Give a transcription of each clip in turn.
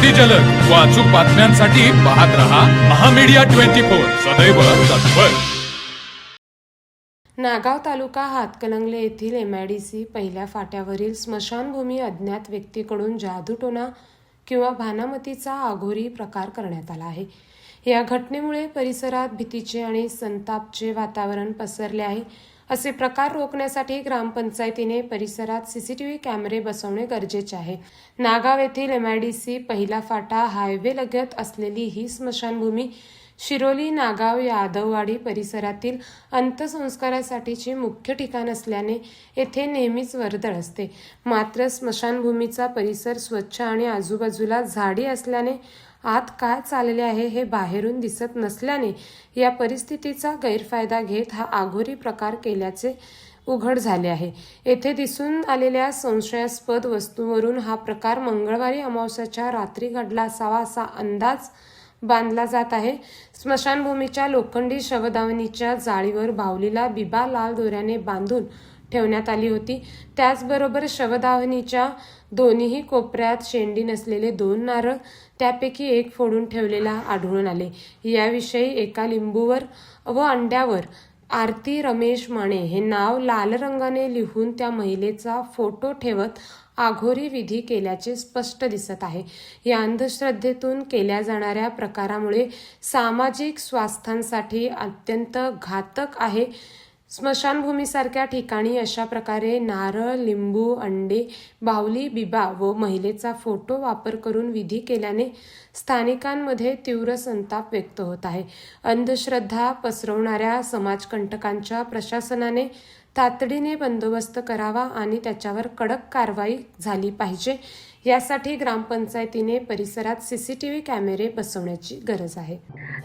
अगदी जलद व अचूक बातम्यांसाठी पाहत रहा महामीडिया 24 सदैव तत्पर। नागाव तालुका हातकणंगले येथील MIDC पहिल्या फाट्यावरील स्मशानभूमी अज्ञात व्यक्तीकडून जादूटोणा किंवा भानामतीचा आघोरी प्रकार करण्यात आला आहे। या घटनेमुळे परिसरात भीतीचे आणि संतापचे वातावरण पसरले आहे। असे प्रकार रोखण्यासाठी ग्रामपंचायतीने परिसरात CCTV कॅमेरे बसवणे गरजेचे आहे। नागाव येथील MIDC पहिला फाटा हायवे लगत असलेली ही स्मशानभूमी शिरोली नागाव यादववाडी परिसरातील अंत्यसंस्कारासाठीची मुख्य ठिकाण असल्याने येथे नेहमीच वर्दळ असते। मात्र स्मशानभूमीचा परिसर स्वच्छ आणि आजूबाजूला झाडी असल्याने आत काय चालले आहे हे बाहेरून दिसत नसल्याने या परिस्थितीचा गैरफायदा घेत हा आघोरी प्रकार केल्याचे उघड झाले आहे। येथे दिसून आलेल्या संशयास्पद वस्तूंवरून हा प्रकार मंगळवारी अमावस्येच्या रात्री घडला असावा असा अंदाज बांधला जात आहे। स्मशानभूमीच्या लोखंडी शवदावणीच्या जाळीवर बाहुलीला बिबा लाल दोऱ्याने बांधून ठेवण्यात आली होती। त्याचबरोबर शवदावणीच्या दोन्ही कोपऱ्यात शेंडी नसलेले 2 नारळ त्यापैकी एक फोडून ठेवलेला आढळून आले। याविषयी एका लिंबूवर व अंड्यावर आरती रमेश माने हे नाव लाल रंगाने लिहून त्या महिलेचा फोटो ठेवत आघोरी विधी केल्याचे स्पष्ट दिसत आहे। या अंधश्रद्धेतून केल्या जाणाऱ्या प्रकारामुळे सामाजिक स्वास्थ्यासाठी अत्यंत घातक आहे। स्मशानभूमीसारख्या ठिकाणी अशा प्रकारे नारळ, लिंबू, अंडे, बाहुली, बिबा व महिलेचा फोटो वापर करून विधी केल्याने स्थानिकांमध्ये तीव्र संताप व्यक्त होत आहे। अंधश्रद्धा पसरवणाऱ्या समाजकंटकांच्या प्रशासनाने तातडीने बंदोबस्त करावा आणि त्याच्यावर कडक कारवाई झाली पाहिजे। यासाठी ग्रामपंचायतीने परिसरात CCTV कॅमेरे बसवण्याची गरज आहे।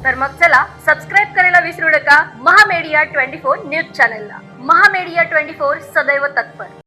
तर मग चला सबस्क्राइब करायला विसरू नका महामीडिया 24 न्यूज चॅनलला। महामीडिया 24 सदैव तत्पर।